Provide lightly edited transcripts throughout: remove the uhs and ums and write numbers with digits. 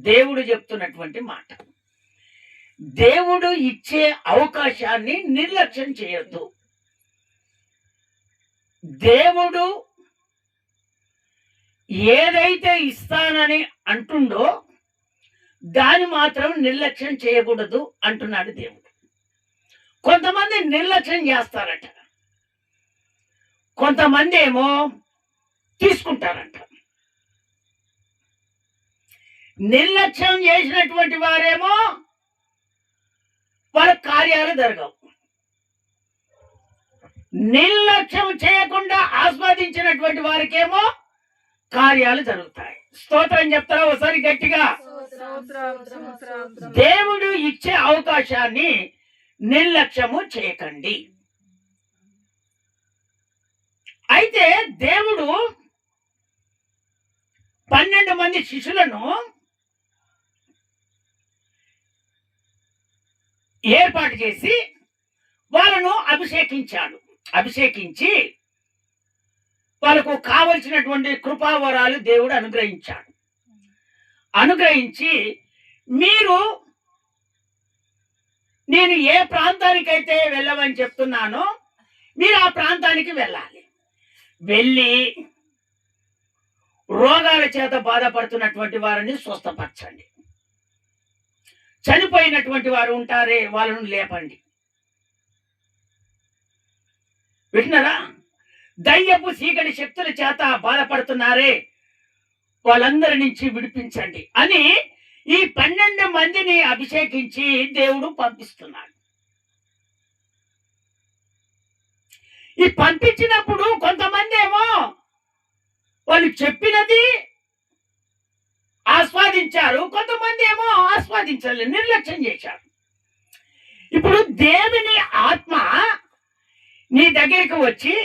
దేవుడు చెప్తున్నటువంటి మాట. దేవుడు ఇచ్చే అవకాశాన్ని నిర్లక్ష్యం చేయొద్దు. దేవుడు ఏదైతే ఇస్తానని అంటుండో దాని మాత్రం నిర్లక్ష్యం చేయకూడదు అంటున్నాడు దేవుడు. కొంతమంది నిర్లక్ష్యం చేస్తారట, కొంతమంది ఏమో తీసుకుంటారంట. నిర్లక్ష్యం చేసినటువంటి వారేమో వాళ్ళ కార్యాలు జరగవు. నిర్లక్ష్యం చేయకుండా ఆస్వాదించినటువంటి వారికేమో కార్యాలు జరుగుతాయి. స్తోత్రం చెప్తారా ఒకసారి గట్టిగా? దేవుడు ఇచ్చే అవకాశాన్ని నిర్లక్ష్యము చేయకండి. అయితే దేవుడు 12 మంది శిష్యులను ఏర్పాటు చేసి వాళ్ళను అభిషేకించి వాళ్ళకు కావలసినటువంటి కృపావరాలు దేవుడు అనుగ్రహించి మీరు నేను ఏ ప్రాంతానికైతే వెళ్ళమని చెప్తున్నానో మీరు ఆ ప్రాంతానికి వెళ్ళి రోగాల చేత బాధపడుతున్నటువంటి వారిని స్వస్థపరచండి. చనిపోయినటువంటి వారు ఉంటారే వాళ్ళను లేపండి. వింటున్నారా? దయ్యపు చీకటి శక్తుల చేత బాధపడుతున్నారే వాళ్ళందరి నుంచి విడిపించండి అని ఈ 12 మందిని అభిషేకించి దేవుడు పంపిస్తున్నాడు. ఈ పంపించినప్పుడు కొంతమంది ఏమో వాళ్ళు చెప్పినది ఆస్వాదించారు, కొంతమంది ఏమో ఆస్వాదించలేదు, నిర్లక్ష్యం చేశారు. ఇప్పుడు దేవుని ఆత్మ నీ దగ్గరికి వచ్చి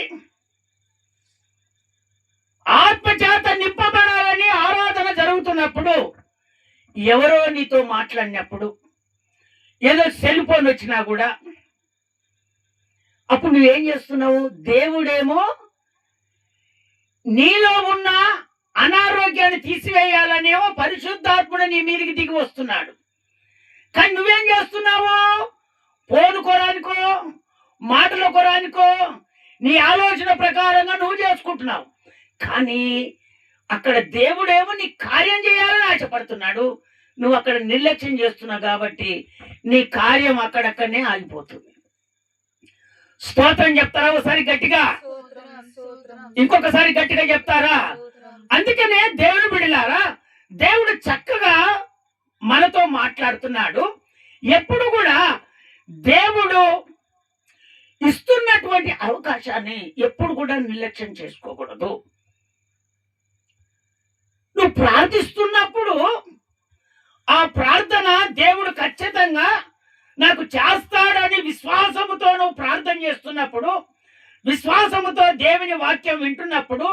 ఆత్మ చేత నింపబడాలని ఆరాధన జరుగుతున్నప్పుడు, ఎవరో నీతో మాట్లాడినప్పుడు, ఏదో సెల్ ఫోన్ వచ్చినా కూడా అప్పుడు నువ్వేం చేస్తున్నావు? దేవుడేమో నీలో ఉన్న అనారోగ్యాన్ని తీసివేయాలనేమో పరిశుద్ధాత్ముడు నీ మీదకి దిగి వస్తున్నాడు. కానీ నువ్వేం చేస్తున్నావు? ఫోన్ కొరానికో మాటల కొరానికో నీ ఆలోచన ప్రకారంగా నువ్వు చేసుకుంటున్నావు. కానీ అక్కడ దేవుడేమో నీ కార్యం చేయాలని ఆశపడుతున్నాడు. నువ్వు అక్కడ నిర్లక్ష్యం చేస్తున్నావు కాబట్టి నీ కార్యం అక్కడక్కడనే ఆగిపోతుంది. స్తోత్రం చెప్తారా ఒకసారి గట్టిగా? ఇంకొకసారి గట్టిగా చెప్తారా? అందుకనే దేవుని బిడ్డలారా, దేవుడు చక్కగా మనతో మాట్లాడుతున్నాడు. ఎప్పుడు కూడా దేవుడు ఇస్తున్నటువంటి అవకాశాన్ని ఎప్పుడు కూడా నిర్లక్ష్యం చేసుకోకూడదు. నువ్వు ప్రార్థిస్తున్నప్పుడు ఆ ప్రార్థన దేవుడు ఖచ్చితంగా నాకు చేస్తాడని విశ్వాసముతో నువ్వు ప్రార్థన చేస్తున్నప్పుడు, విశ్వాసముతో దేవుని వాక్యం వింటున్నప్పుడు,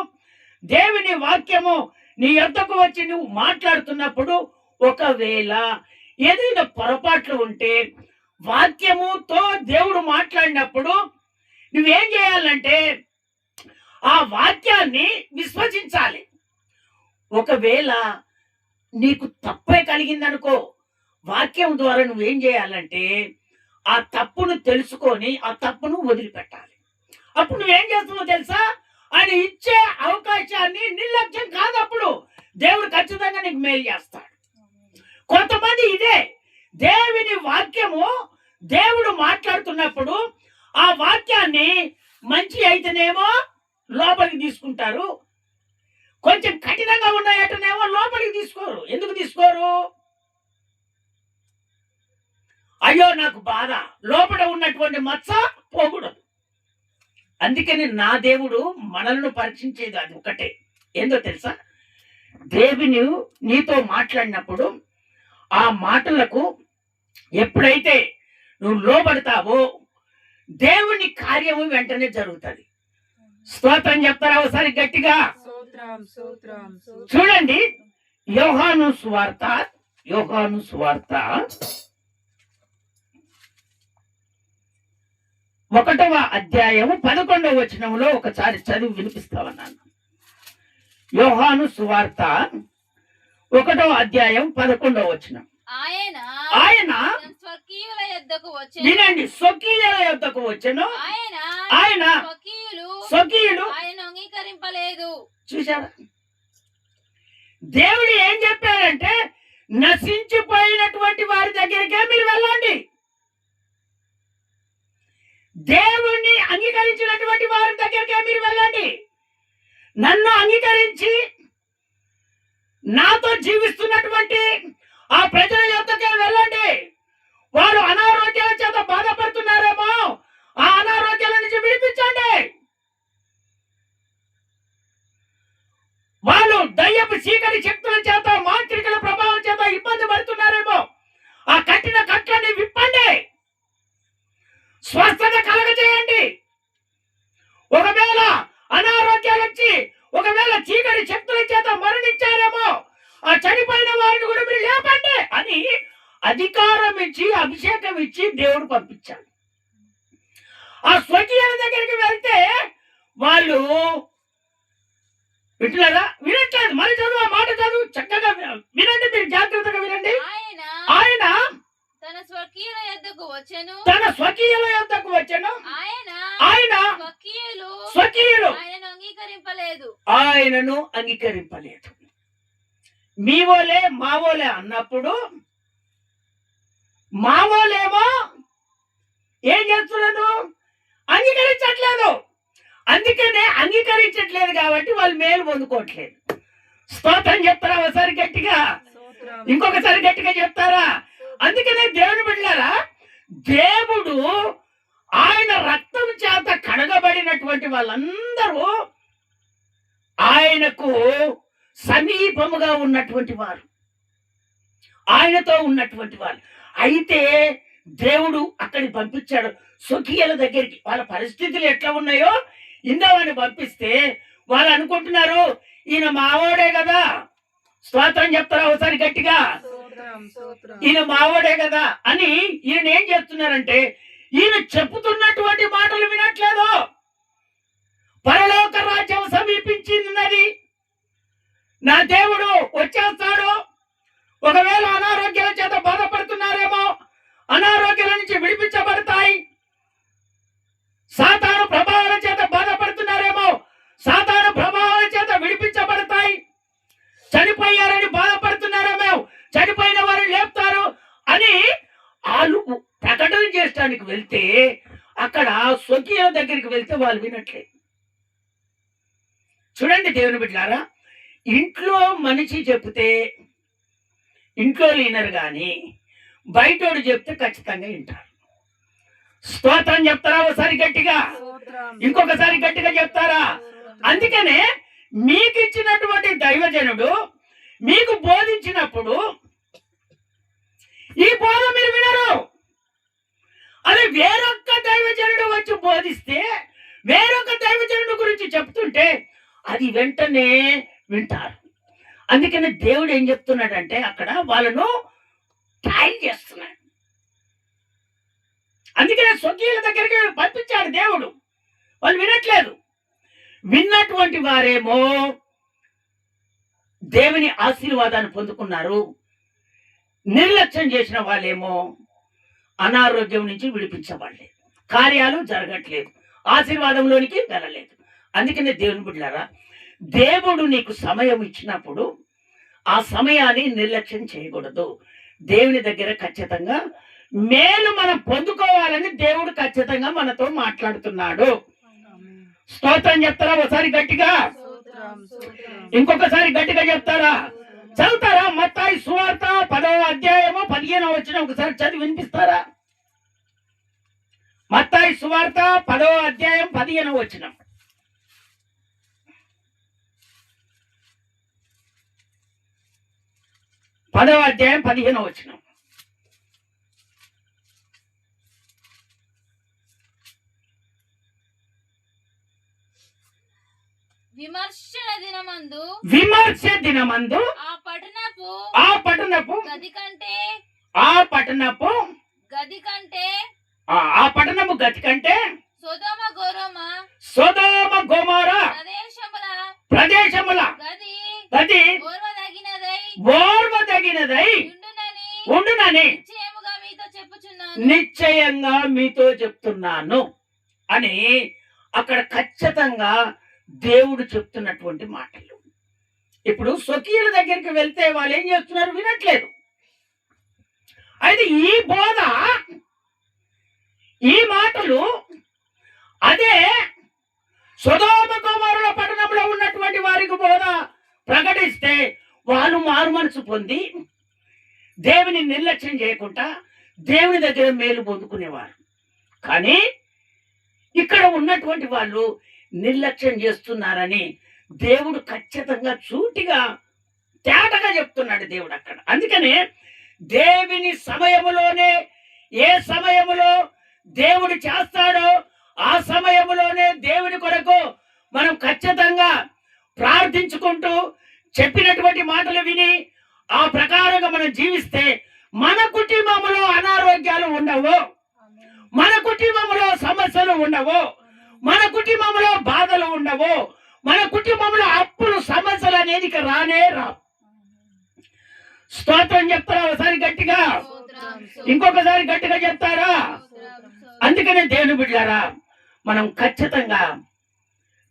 దేవుని వాక్యము నీ యొద్దకు వచ్చి నువ్వు మాట్లాడుతున్నప్పుడు, ఒకవేళ ఏదైనా పొరపాట్లు ఉంటే వాక్యముతో దేవుడు మాట్లాడినప్పుడు నువ్వేం చేయాలంటే ఆ వాక్యాన్ని విశ్వసించాలి. ఒకవేళ నీకు తప్పే కలిగిందనుకో, వాక్యం ద్వారా నువ్వేం చేయాలంటే ఆ తప్పును తెలుసుకొని ఆ తప్పును వదిలిపెట్టాలి. అప్పుడు నువ్వేం చేస్తావో తెలుసా? ఆయన ఇచ్చే అవకాశాన్ని నిర్లక్ష్యం కాదు, అప్పుడు దేవుడు ఖచ్చితంగా నీకు మేలు చేస్తాడు. కొంతమంది ఇదే దేవుని వాక్యము దేవుడు మాట్లాడుతున్నప్పుడు ఆ వాక్యాన్ని మంచి అయితేనేమో లోపలికి తీసుకుంటారు, కొంచెం కఠినంగా ఉన్నాయటనేమో లోపలికి తీసుకోరు. ఎందుకు తీసుకోరు? అయ్యో నాకు బాధ, లోపల ఉన్నటువంటి మచ్చ పోకూడదు. అందుకని నా దేవుడు మనల్ని పరీక్షించేది అది ఒకటే. ఏందో తెలుసా? దేవుని నీతో మాట్లాడినప్పుడు ఆ మాటలకు ఎప్పుడైతే నువ్వు లోబడతావో దేవుని కార్యము వెంటనే జరుగుతుంది. స్తోత్రం చెప్తారా ఒకసారి గట్టిగా? చూడండి, యోహాను సువార్త 1వ అధ్యాయము 11వ వచనంలో ఒకసారి చదివి వినిపిస్తామన్నాను. యోహాను సువార్త 1వ అధ్యాయం 11వ వచనం. ఆయన ఆయన తన స్వకీయుల యొద్దకు వచ్చెను. వినండి, స్వకీయుల యొద్దకు వచ్చెను. ఆయన స్వకీయులు ఆయనను అంగీకరింపలేదు. చూశారా? దేవుడు ఏం చెప్పారంటే నశించిపోయినటువంటి వారి దగ్గరికే మీరు వెళ్ళండి. దేవుణ్ణి అంగీకరించినటువంటి వారి దగ్గరికే మీరు వెళ్ళండి. నన్ను అంగీకరించి నాతో జీవిస్తున్నటువంటి ఆ ప్రజల యొద్దకే వెళ్ళండి. వారు అనారోగ్యాల చేత బాధపడుతున్నారేమో, ఆ అనారోగ్యాల నుంచి విడిపించండి. వాళ్ళు దయ్యపు చీకటి శక్తుల చేత, మాంత్రికుల ప్రభావం చేత ఇబ్బంది పడుతున్నారేమో, ఆ కట్టిన కట్లని విప్పండి, స్వస్థత కలగజేయండి. ఒకవేళ అనారోగ్యాలు వచ్చి, ఒకవేళ చీకటి శక్తుల చేత మరణించారేమో, ఆ చనిపోయిన వారిని కూడా మీరు లేపండి అని అధికారం ఇచ్చి, అభిషేకం ఇచ్చి దేవుడు పంపించాడు. ఆ స్వకీయుల దగ్గరికి వెళ్తే వాళ్ళు వింటున్నారా? వినట్లేదు. మరి చదువు, ఆ మాట చదువు, చక్కగా వినండి, మీరు జాగ్రత్తగా వినండి. ఆయన తన స్వకీయుల యొద్దకు వచ్చెను. ఆయన స్వకీయులు ఆయనను అంగీకరింపలేదు. మీ వోలే మా వోలే అన్నప్పుడు మా వోలేమో ఏం చేస్తున్నారు? అంగీకరించట్లేదు. అందుకనే అంగీకరించట్లేదు కాబట్టి వాళ్ళు మేలు పొందుకోవట్లేదు. స్తోత్రం చెప్తారా ఒకసారి గట్టిగా? ఇంకొకసారి గట్టిగా చెప్తారా? అందుకనే దేవుని బిడ్డలారా, దేవుడు ఆయన రక్తం చేత కడగబడినటువంటి వాళ్ళందరూ ఆయనకు సమీపముగా ఉన్నటువంటి వారు, ఆయనతో ఉన్నటువంటి వారు. అయితే దేవుడు అక్కడికి పంపించాడు స్వకీయుల దగ్గరికి. వాళ్ళ పరిస్థితులు ఎట్లా ఉన్నాయో ఇందామని పంపిస్తే వాళ్ళు అనుకుంటున్నారు ఈయన మావోడే కదా. స్తోత్రం చెప్తారా ఒకసారి గట్టిగా? ఈయన మావోడే కదా అని ఈయన ఏం చేస్తున్నారంటే, ఈయన చెప్పుతున్నటువంటి మాటలు వినట్లేదు. పరలోక రాజ్యం సమీపించింది, నా దేవుడు వచ్చేస్తాడు. ఒకవేళ అనారోగ్యాల చేత బాధపడుతున్నారేమో, అనారోగ్యాల నుంచి విడిపించబడతాయి. సాతాను ప్రభావాల చేత బాధపడుతున్నారేమో, సాతాను ప్రభావాల చేత విడిపించబడతాయి. చనిపోయారని బాధపడుతున్నారేమో, చనిపోయిన వారు లేపుతారు అని వాళ్ళు ప్రకటన చేయడానికి వెళ్తే, అక్కడ స్వకీయుల దగ్గరికి వెళ్తే వాళ్ళు వినట్లేదు. చూడండి దేవుని బిడ్డలారా, ఇంట్లో మనిషి చెప్తే ఇంట్లో వినరు కానీ బయటోడు చెప్తే ఖచ్చితంగా వింటారు. స్తోత్రం చెప్తారా ఒకసారి గట్టిగా? ఇంకొకసారి గట్టిగా చెప్తారా? అందుకనే మీకు ఇచ్చినటువంటి దైవజనుడు మీకు బోధించినప్పుడు ఈ బోధ మీరు వినరు. అదే వేరొక్క దైవజనుడు వచ్చి బోధిస్తే, వేరొక దైవజనుడు గురించి చెప్తుంటే అది వెంటనే వింటారు. అందుకని దేవుడు ఏం చెప్తున్నాడంటే అక్కడ వాళ్ళను ట్రయల్ చేస్తున్నాడు. అందుకనే స్వకీయుల దగ్గరికి పంపించాడు దేవుడు. వాళ్ళు వినట్లేదు. విన్నటువంటి వారేమో దేవుని ఆశీర్వాదాన్ని పొందుకున్నారు. నిర్లక్ష్యం చేసిన వాళ్ళేమో అనారోగ్యం నుంచి విడిపించబడలేదు, కార్యాలు జరగట్లేదు, ఆశీర్వాదంలోనికి వెళ్ళలేదు. అందుకనే దేవుని బిడ్డలారా, దేవుడు నీకు సమయం ఇచ్చినప్పుడు ఆ సమయాన్ని నిర్లక్ష్యం చేయకూడదు. దేవుని దగ్గర ఖచ్చితంగా మేలు మనం పొందుకోవాలని దేవుడు ఖచ్చితంగా మనతో మాట్లాడుతున్నాడు. స్తోత్రం చెప్తారా ఒకసారి గట్టిగా? ఇంకొకసారి గట్టిగా చెప్తారా? చదువుతారా? మత్తయి సువార్త 10వ అధ్యాయము 15వ వచనం ఒకసారి చదివి వినిపిస్తారా? మత్తయి సువార్త 10వ అధ్యాయం 15వ వచనం. పదవ అధ్యాయం 15వ వచనం. విమర్శ దినమందు ఆ పట్టణపు గతి కంటే సొదొమ గొమొర్రా ప్రదేశముల గది ఉండునని నిశ్చయముగా మీతో చెప్పుచున్నాను. నిశ్చయంగా మీతో చెప్తున్నాను అని అక్కడ ఖచ్చితంగా దేవుడు చెప్తున్నటువంటి మాటలు. ఇప్పుడు స్వకీయుల దగ్గరికి వెళ్తే వాళ్ళు ఏం చేస్తున్నారు? వినట్లేదు. అయితే ఈ బోధ, ఈ మాటలు అదే సొదొమ గొమొర్రా పట్టణంలో ఉన్నటువంటి వారికి బోధ ప్రకటిస్తే వాళ్ళు మారు మనసు పొంది దేవుని నిర్లక్ష్యం చేయకుండా దేవుని దగ్గర మేలు పొందుకునేవారు. కానీ ఇక్కడ ఉన్నటువంటి వాళ్ళు నిర్లక్ష్యం చేస్తున్నారని దేవుడు ఖచ్చితంగా సూటిగా తేటగా చెప్తున్నాడు దేవుడు అక్కడ. అందుకనే దేవుని సమయములోనే, ఏ సమయములో దేవుడు చేస్తాడో ఆ సమయములోనే దేవుని కొరకు మనం ఖచ్చితంగా ప్రార్థించుకుంటూ చెప్పినటువంటి మాటలు విని ఆ ప్రకారంగా మనం జీవిస్తే మన కుటుంబంలో అనారోగ్యాలు ఉండవు, మన కుటుంబంలో సమస్యలు ఉండవు, మన కుటుంబంలో బాధలు ఉండవు, మన కుటుంబంలో అప్పులు సమస్యలు అనేది ఇక రానే రావు. స్తోత్రం చెప్తారా ఒకసారి గట్టిగా? ఇంకొకసారి గట్టిగా చెప్తారా? అందుకనే దేవుని బిడ్డలారా, మనం ఖచ్చితంగా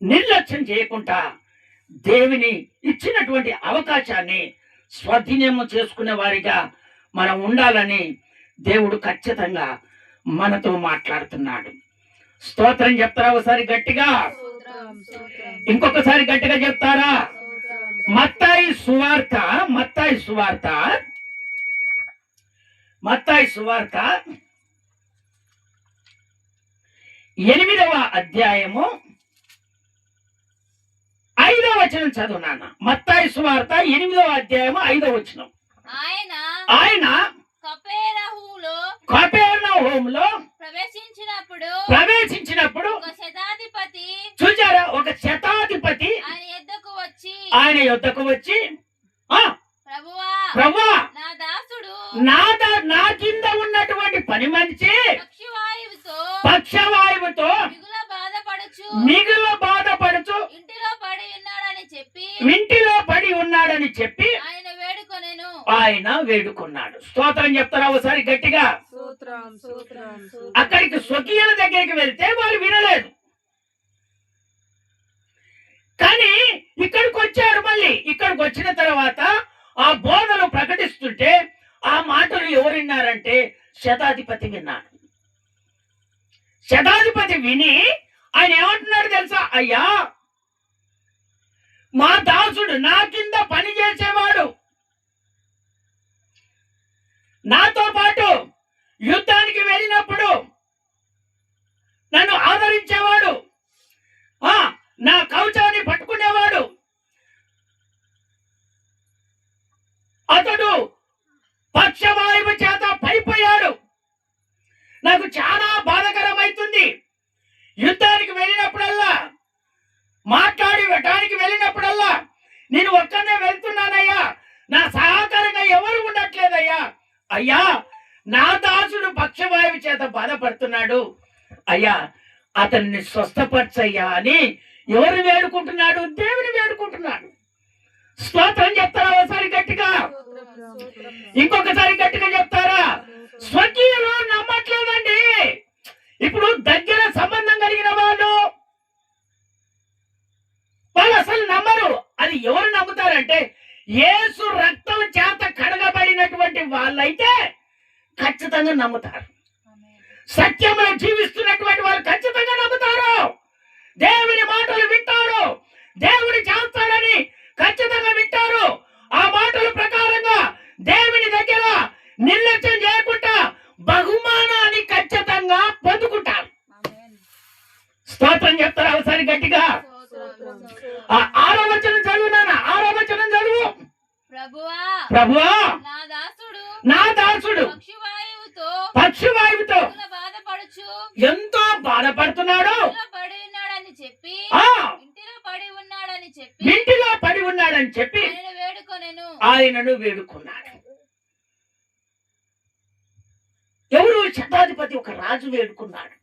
నిర్లక్ష్యం చేయకుండా దేవుని ఇచ్చినటువంటి అవకాశాన్ని స్వాధీనము చేసుకునే వారిగా మనం ఉండాలని దేవుడు ఖచ్చితంగా మనతో మాట్లాడుతున్నాడు. స్తోత్రం చెప్తారా ఒకసారి గట్టిగా? ఇంకొకసారి గట్టిగా చెప్తారా? మత్తాయి సువార్త 8వ అధ్యాయము 5వ వచనం చదువునాన్న. మత్తాయి సువార్త 8వ అధ్యాయము 5వ వచనం. ఆయన కపెర్నహూములో ప్రవేశించినప్పుడు ఒక శతాధిపతి చూచారా, ఒక శతాధిపతి ఆయన యొద్దకు వచ్చి ప్రభువా, నా కింద ఉన్నటువంటి పని మనిషి పక్షవాయువుతో మిగుల బాధపడుచు ఇంటిలో పడి ఉన్నాడని చెప్పి ఆయన వేడుకున్నాడు. స్తోత్రం చెప్తారా ఒకసారి గట్టిగా? అక్కడికి స్వకీయుల దగ్గరికి వెళ్తే వాళ్ళు వినలేదు, కానీ ఇక్కడికి వచ్చారు. మళ్ళీ ఇక్కడికి వచ్చిన తర్వాత ఆ బోధలు ప్రకటిస్తుంటే ఆ మాటలు ఎవరు విన్నారంటే శతాధిపతి విన్నాడు. శతాధిపతి విని ఆయన ఏమంటున్నాడు తెలుసా? అయ్యా, మా దాసుడు నా కింద పని చేసేవాడు, నాతో పాటు యుద్ధానికి వెళ్ళినప్పుడు నన్ను ఆదరించేవాడు, నా కవచాన్ని పట్టుకునేవాడు, అతడు పక్షవాయువు చేత పడిపోయాడు. నాకు చాలా బాధకరమైతుంది. యుద్ధానికి వెళ్ళినప్పుడల్లా, మాట్లాడటానికి వెళ్ళినప్పుడల్లా నేను ఒక్కనే వెళ్తున్నానయ్యా, నా సహకారంగా ఎవరు ఉండట్లేదయ్యా. అయ్యా, నా దాసుడు పక్షవాయువు చేత బాధపడుతున్నాడు, అయ్యా అతన్ని స్వస్థపరచయ్యా అని ఎవరు వేడుకుంటున్నాడు? దేవుని వేడుకుంటున్నాడు. స్తోత్రం చెప్తారా ఒకసారి గట్టిగా? ఇంకొకసారి గట్టిగా చెప్తారా? స్వకీయులు నమ్మట్లేదండి. ఇప్పుడు దగ్గర సంబంధం కలిగిన వాళ్ళు అసలు నమ్మరు. అది ఎవరు నమ్ముతారంటే యేసు రక్తం చేత కడగబడినటువంటి వాళ్ళైతే ఖచ్చితంగా నమ్ముతారు. సత్యంలో జీవిస్తున్నటువంటి వాళ్ళు ఖచ్చితంగా నమ్ముతారు. దేవుని మాటలు వింటారు, దేవుడు చేస్తాడని ఖచ్చితంగా వింటారు. ఆ మాటల ప్రకారంగా దేవుని దగ్గర నిర్లక్ష్యం చేయకుండా బహుమానాన్ని ఖచ్చితంగా పొందుకుంటారు. స్తోత్రం చెప్తారా ఒకసారి గట్టిగా? 6వ వచనం చదువునానా? 6వ వచనం చదువు. ప్రభువా, నా దాసుడు పక్షవాయువుతో ఎంతో బాధపడుతున్నాడు, ఇంటిలో పడి ఉన్నాడని చెప్పి ఆయనను వేడుకున్నాడు. ఎవరు? శతాధిపతి, ఒక రాజు వేడుకున్నాడు.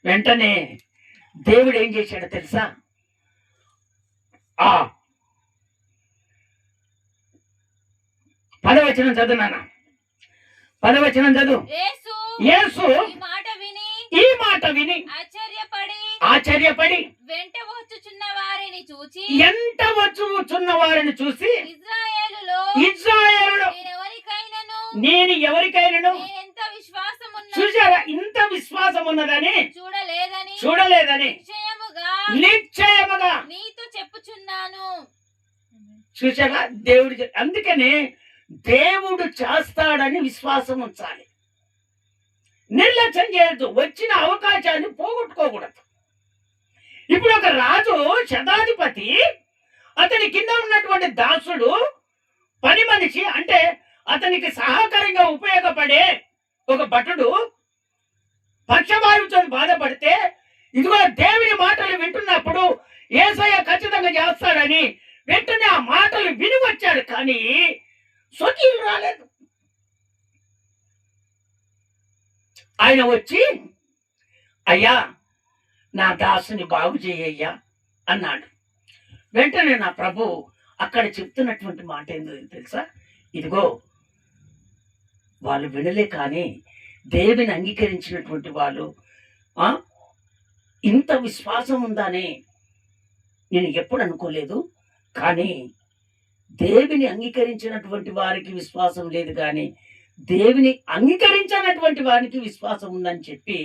వెంటనే దేవుడు ఏం చేశాడో తెలుసా? పదవచనం చదువు నాన్న, పదవచనం చదువు. యేసు యేసు ఈ మాట విని ఆశ్చర్యపడి వెంట వచ్చుచున్న వారిని చూచి ఎంత వచ్చుచున్న వారిని చూసి ఇజ్రాయేలులో ఇజ్రాయేలులో నేను ఎవరికైనాను నేనెంత విశ్వాసమున్న చూసారా, ఇంత విశ్వాసం ఉన్నదని చూడలేదని నిశ్చయముగా నీతో చెప్పుచున్నాను. చూసారా, అందుకనే దేవుడు చేస్తాడని విశ్వాసం ఉంచాలి. నిర్లక్ష్యం చేయొద్దు, వచ్చిన అవకాశాన్ని పోగొట్టుకోకూడదు. ఇప్పుడు ఒక రాజు శతాధిపతి, అతని కింద ఉన్నటువంటి దాసుడు, పని మనిషి అంటే అతనికి సహకారంగా ఉపయోగపడే ఒక భటుడు పక్షవాయువుతో బాధపడితే, ఇదిగో దేవుని మాటలు వింటున్నప్పుడు యేసయ్య ఖచ్చితంగా చేస్తాడని వెంటనే ఆ మాటలు విని వచ్చాడు. కానీ స్వకీయులు రాలేదు. ఆయన వచ్చి, అయ్యా నా దాసుని బాగు చేయయ్యా అన్నాడు. వెంటనే నా ప్రభు అక్కడ చెప్తున్నటువంటి మాట ఏందో తెలుసా, ఇదిగో వాళ్ళు వినలే, కానీ దేవుని అంగీకరించినటువంటి వాళ్ళు ఇంత విశ్వాసం ఉందని నేను ఎప్పుడు అనుకోలేదు. కానీ దేవుని అంగీకరించినటువంటి వారికి విశ్వాసం లేదు, కానీ దేవుని అంగీకరించినటువంటి వారికి విశ్వాసం ఉందని చెప్పి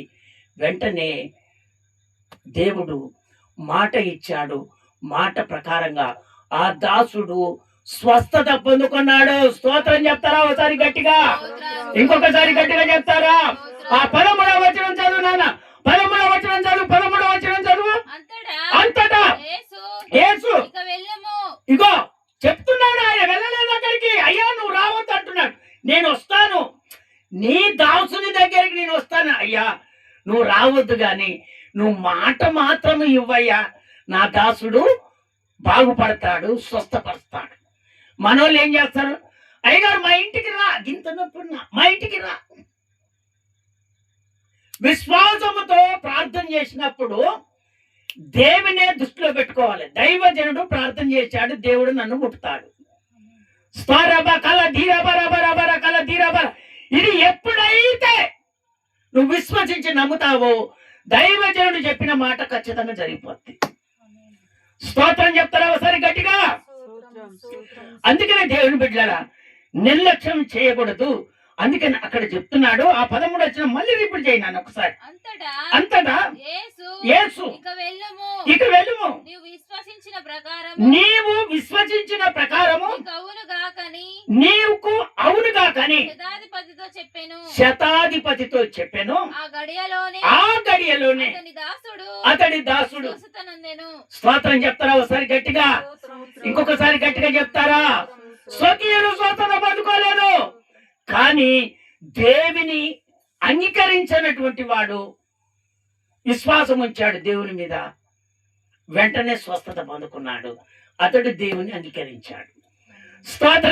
వెంటనే దేవుడు మాట ఇచ్చాడు. మాట ప్రకారంగా ఆ దాసుడు స్వస్థత పొందుకున్నాడు. స్తోత్రం చెప్తారా ఒకసారి గట్టిగా, ఇంకొకసారి గట్టిగా చెప్తారా? ఆ 13వ వచనం చదువు నాన్న, 13వ వచనం చదువు, 13వ వచనం చదువు. అంతటా యేసు ఇగో చెప్తున్నాడు, ఆయన వెళ్ళలేదు అక్కడికి. అయ్యా నువ్వు రావద్దు అంటున్నాడు. నేను వస్తాను, నీ దాసుని దగ్గరికి నేను వస్తాను. అయ్యా నువ్వు రావద్దు, గాని నువ్వు మాట మాత్రం ఇవ్వయ్యా, నా దాసుడు బాగుపడతాడు, స్వస్థపడతాడు. మనోళ్ళు ఏం చేస్తారు, అయ్యగారు మా ఇంటికి రా, గింత నొప్పున్నా మా ఇంటికి రా. విశ్వాసముతో ప్రార్థన చేసినప్పుడు దేవునే దృష్టిలో పెట్టుకోవాలి. దైవజనుడు ప్రార్థన చేశాడు, దేవుడు నన్ను ముట్టుతాడు. ఇది ఎప్పుడైతే నువ్వు విశ్వసించి నమ్ముతావో దైవజనుడు చెప్పిన మాట ఖచ్చితంగా జరిగిపోద్ది. స్తోత్రం చెప్తారా ఒకసారి గట్టిగా? అందుకనే దేవుని బిడ్డలారా నిర్లక్ష్యం చేయకూడదు. అందుకని అక్కడ చెప్తున్నాడు. ఆ 13 వచ్చిన మళ్ళీ రిపీట్ చేయను ఒకసారి. అంతటా యేసు ఇక వెళ్ళుము, నీవు విశ్వసించిన ప్రకారము నీకు అవునుగా కని శతాధిపతితో చెప్పాను. ఆ గడియలోనే అతడి దాసుడు స్తోత్రం చెప్తారా ఒకసారి గట్టిగా, ఇంకొకసారి గట్టిగా చెప్తారా? స్వకీయులు స్వస్థత పొందుకోలేదు, కానీ దేవుని అంగీకరించినటువంటి వాడు విశ్వాసం ఉంచాడు దేవుని మీద, వెంటనే స్వస్థత పొందుకున్నాడు. అతడు దేవుని అంగీకరించాడు. స్తోత్రం.